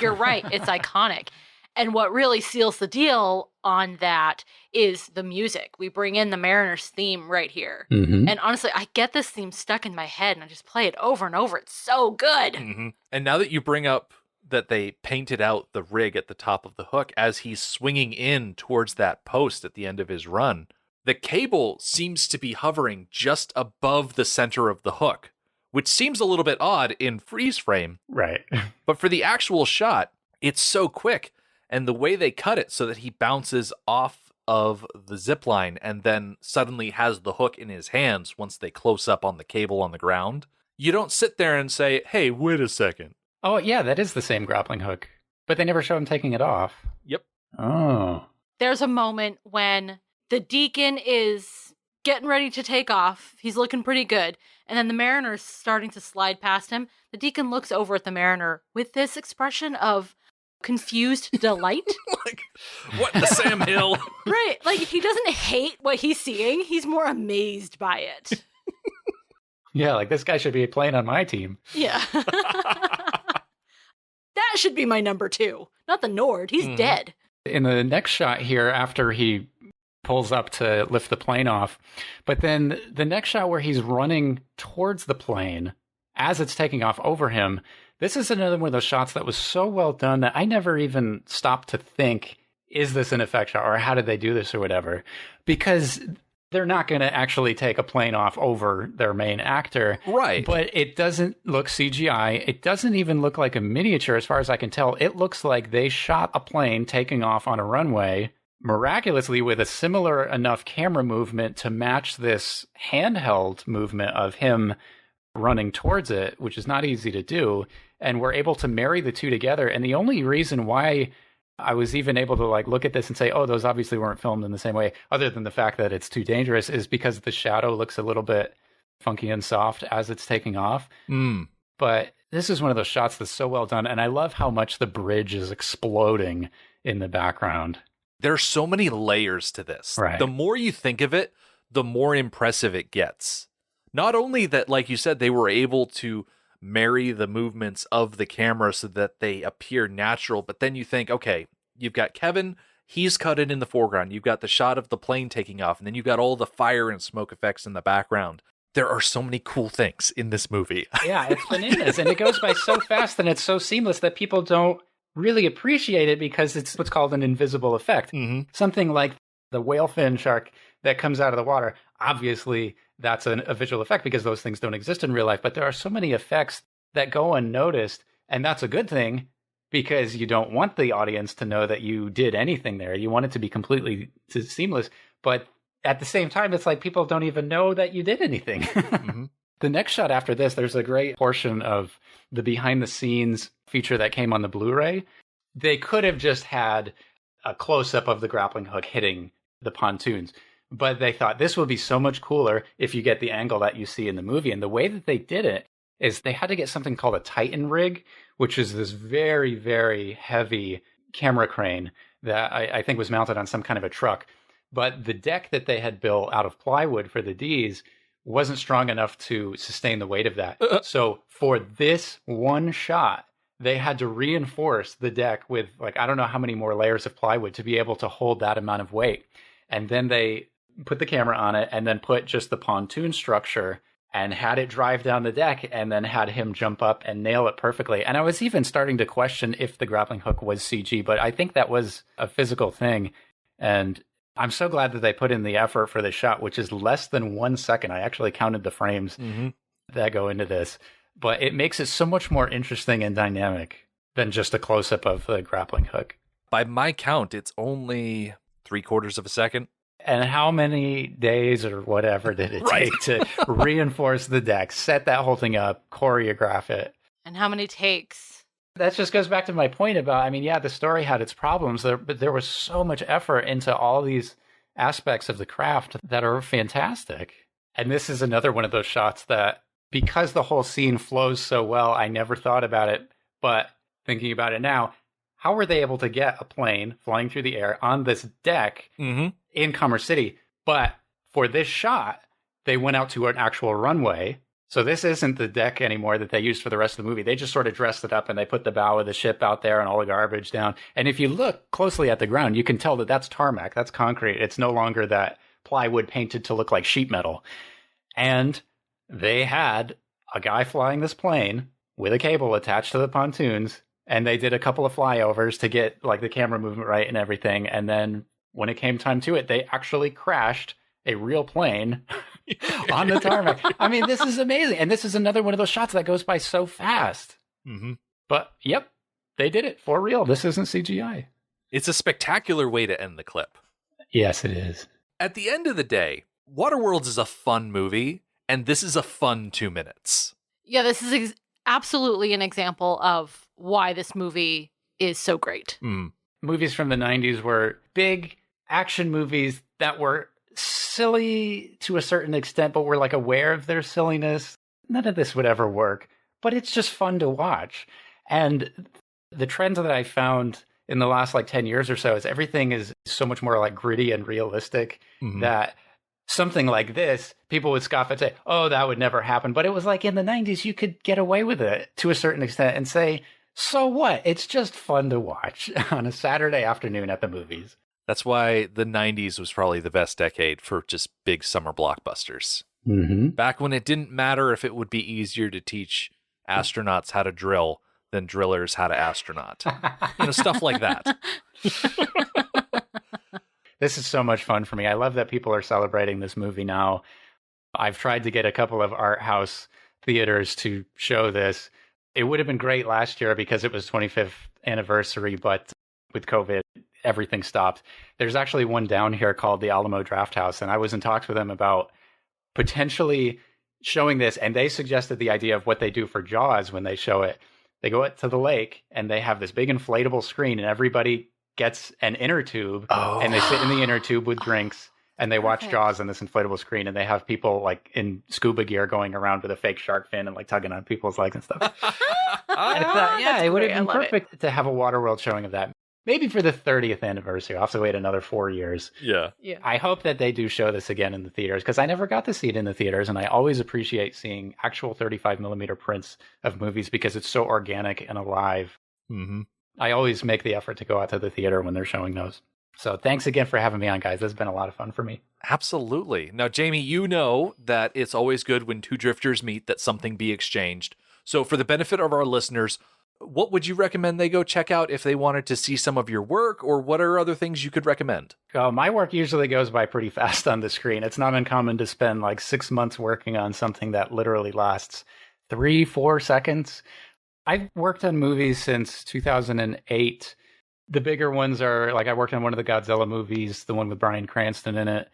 You're right. It's iconic. And what really seals the deal on that is the music. We bring in the Mariner's theme right here. Mm-hmm. And honestly, I get this theme stuck in my head and I just play it over and over. It's so good. Mm-hmm. And now that you bring up that they painted out the rig at the top of the hook as he's swinging in towards that post at the end of his run, the cable seems to be hovering just above the center of the hook, which seems a little bit odd in freeze frame. Right. But for the actual shot, it's so quick. And the way they cut it so that he bounces off of the zip line and then suddenly has the hook in his hands once they close up on the cable on the ground, you don't sit there and say, hey, wait a second. Oh, yeah, that is the same grappling hook. But they never show him taking it off. Yep. Oh. There's a moment when the Deacon is getting ready to take off. He's looking pretty good. And then the Mariner's starting to slide past him. The Deacon looks over at the Mariner with this expression of confused delight. Like, what the Sam Hill? Right. Like, he doesn't hate what he's seeing. He's more amazed by it. Yeah, like, this guy should be playing on my team. Yeah. That should be my number 2. Not the Nord. He's dead. In the next shot here, after he pulls up to lift the plane off, but then the next shot where he's running towards the plane as it's taking off over him, this is another one of those shots that was so well done that I never even stopped to think, is this an effect shot or how did they do this or whatever? Because they're not going to actually take a plane off over their main actor. Right. But it doesn't look CGI. It doesn't even look like a miniature as far as I can tell. It looks like they shot a plane taking off on a runway, miraculously, with a similar enough camera movement to match this handheld movement of him running towards it, which is not easy to do. And we're able to marry the two together. And the only reason why I was even able to like look at this and say, oh, those obviously weren't filmed in the same way, other than the fact that it's too dangerous, is because the shadow looks a little bit funky and soft as it's taking off. But this is one of those shots that's so well done. And I love how much the bridge is exploding in the background. There's so many layers to this. Right. The more you think of it, the more impressive it gets. Not only that, like you said, they were able to marry the movements of the camera so that they appear natural, but then you think, okay, you've got Kevin, he's cut it in the foreground. You've got the shot of the plane taking off, and then you've got all the fire and smoke effects in the background. There are so many cool things in this movie. Yeah, it's bananas. And it goes by so fast and it's so seamless that people don't really appreciate it because it's what's called an invisible effect. Something like the whale fin shark that comes out of the water. Obviously, that's a visual effect because those things don't exist in real life. But there are so many effects that go unnoticed. And that's a good thing because you don't want the audience to know that you did anything there. You want it to be completely seamless. But at the same time, it's like people don't even know that you did anything. The next shot after this, there's a great portion of the behind the scenes feature that came on the Blu-ray. They could have just had a close-up of the grappling hook hitting the pontoons, but they thought this would be so much cooler if you get the angle that you see in the movie. And the way that they did it is they had to get something called a Titan rig, which is this very, very heavy camera crane that I think was mounted on some kind of a truck. But the deck that they had built out of plywood for the Ds wasn't strong enough to sustain the weight of that. So for this one shot, they had to reinforce the deck with, like, I don't know how many more layers of plywood to be able to hold that amount of weight. And then they put the camera on it and then put just the pontoon structure and had it drive down the deck and then had him jump up and nail it perfectly. And I was even starting to question if the grappling hook was CG, but I think that was a physical thing. And I'm so glad that they put in the effort for this shot, which is less than 1 second. I actually counted the frames that go into this, but it makes it so much more interesting and dynamic than just a close-up of the grappling hook. By my count, it's only 3/4 of a second. And how many days or whatever did it take to reinforce the deck, set that whole thing up, choreograph it? And how many takes? That just goes back to my point about, I mean, yeah, the story had its problems, but there was so much effort into all these aspects of the craft that are fantastic. And this is another one of those shots that, because the whole scene flows so well, I never thought about it. But thinking about it now, how were they able to get a plane flying through the air on this deck in Commerce City? But for this shot, they went out to an actual runway. So this isn't the deck anymore that they used for the rest of the movie. They just sort of dressed it up and they put the bow of the ship out there and all the garbage down. And if you look closely at the ground, you can tell that that's tarmac. That's concrete. It's no longer that plywood painted to look like sheet metal. And they had a guy flying this plane with a cable attached to the pontoons. And they did a couple of flyovers to get like the camera movement right and everything. And then when it came time to it, they actually crashed a real plane on the tarmac. I mean, this is amazing. And this is another one of those shots that goes by so fast. But yep, they did it for real. This isn't CGI. It's a spectacular way to end the clip. Yes, it is. At the end of the day, Waterworld is a fun movie, and this is a fun 2 minutes. Yeah, this is absolutely an example of why this movie is so great. Movies from the 90s were big action movies that were silly to a certain extent, but we're like aware of their silliness. None of this would ever work, but it's just fun to watch. And the trends that I found in the last like 10 years or so is everything is so much more like gritty and realistic that something like this, people would scoff and say, oh, that would never happen. But it was like in the 90s, you could get away with it to a certain extent and say, so what? It's just fun to watch on a Saturday afternoon at the movies. That's why the 90s was probably the best decade for just big summer blockbusters. Back when it didn't matter if it would be easier to teach astronauts how to drill than drillers how to astronaut. Stuff like that. This is so much fun for me. I love that people are celebrating this movie now. I've tried to get a couple of art house theaters to show this. It would have been great last year because it was 25th anniversary, but with COVID, everything stopped. There's actually one down here called the Alamo Draft House, and I was in talks with them about potentially showing this, and they suggested the idea of what they do for Jaws when they show it. They go out to the lake, and they have this big inflatable screen, and everybody gets an inner tube, and they sit in the inner tube with drinks, and they watch Jaws on this inflatable screen, and they have people like in scuba gear going around with a fake shark fin and like tugging on people's legs and stuff. I thought, yeah, it would have been perfect to have a Waterworld showing of that. Maybe for the 30th anniversary. I'll have to wait another 4 years. Yeah. I hope that they do show this again in the theaters, because I never got to see it in the theaters, and I always appreciate seeing actual 35mm prints of movies because it's so organic and alive. Mm-hmm. I always make the effort to go out to the theater when they're showing those. So thanks again for having me on, guys. This has been a lot of fun for me. Absolutely. Now, Jamie, you know that it's always good when two drifters meet that something be exchanged. So for the benefit of our listeners, what would you recommend they go check out if they wanted to see some of your work, or what are other things you could recommend? My work usually goes by pretty fast on the screen. It's not uncommon to spend like 6 months working on something that literally lasts 3-4 seconds. I've worked on movies since 2008. The bigger ones are, like, I worked on one of the Godzilla movies, the one with Bryan Cranston in it,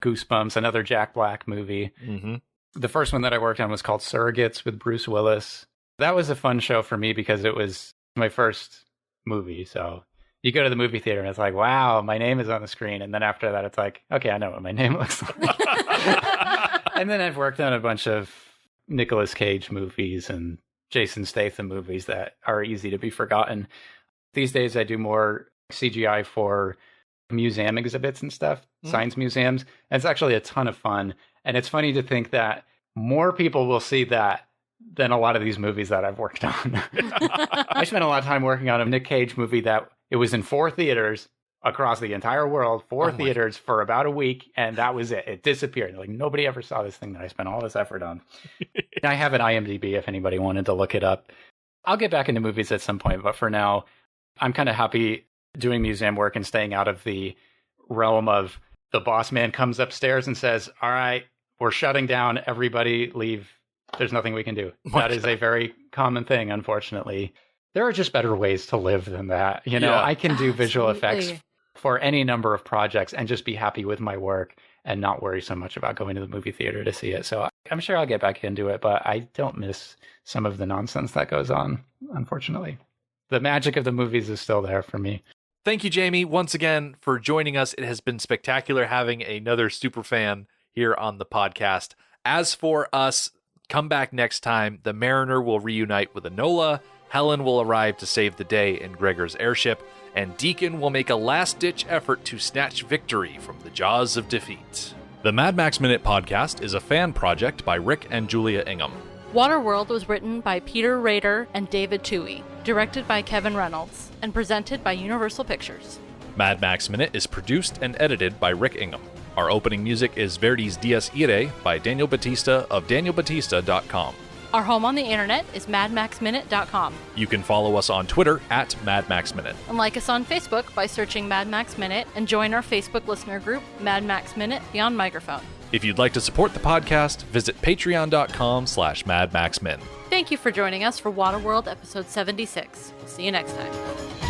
Goosebumps, another Jack Black movie. Mm-hmm. The first one that I worked on was called Surrogates with Bruce Willis. That was a fun show for me because it was my first movie. So you go to the movie theater and it's like, wow, my name is on the screen. And then after that, it's like, okay, I know what my name looks like. And then I've worked on a bunch of Nicolas Cage movies and Jason Statham movies that are easy to be forgotten. These days, I do more CGI for museum exhibits and stuff, science museums. And it's actually a ton of fun. And it's funny to think that more people will see that than a lot of these movies that I've worked on. I spent a lot of time working on a Nick Cage movie that it was in 4 theaters across the entire world, 4 theaters for about a week, and that was it. It disappeared. Like, nobody ever saw this thing that I spent all this effort on. I have an IMDb if anybody wanted to look it up. I'll get back into movies at some point, but for now, I'm kind of happy doing museum work and staying out of the realm of the boss man comes upstairs and says, all right, we're shutting down, everybody leave. There's nothing we can do. That is a very common thing, unfortunately. There are just better ways to live than that. You know, I can do visual effects for any number of projects and just be happy with my work and not worry so much about going to the movie theater to see it. So I'm sure I'll get back into it, but I don't miss some of the nonsense that goes on, unfortunately. The magic of the movies is still there for me. Thank you, Jamie, once again for joining us. It has been spectacular having another super fan here on the podcast. As for us, come back next time. The Mariner will reunite with Enola, Helen will arrive to save the day in Gregor's airship, and Deacon will make a last-ditch effort to snatch victory from the jaws of defeat. The Mad Max Minute podcast is a fan project by Rick and Julia Ingham. Waterworld was written by Peter Rader and David Toohey, directed by Kevin Reynolds, and presented by Universal Pictures. Mad Max Minute is produced and edited by Rick Ingham. Our opening music is Verdi's Dies Irae by Daniel Batista of danielbatista.com. Our home on the internet is madmaxminute.com. You can follow us on Twitter at Mad Max Minute. And like us on Facebook by searching Mad Max Minute and join our Facebook listener group, Mad Max Minute Beyond Microphone. If you'd like to support the podcast, visit patreon.com/madmaxmin. Thank you for joining us for Waterworld episode 76. We'll see you next time.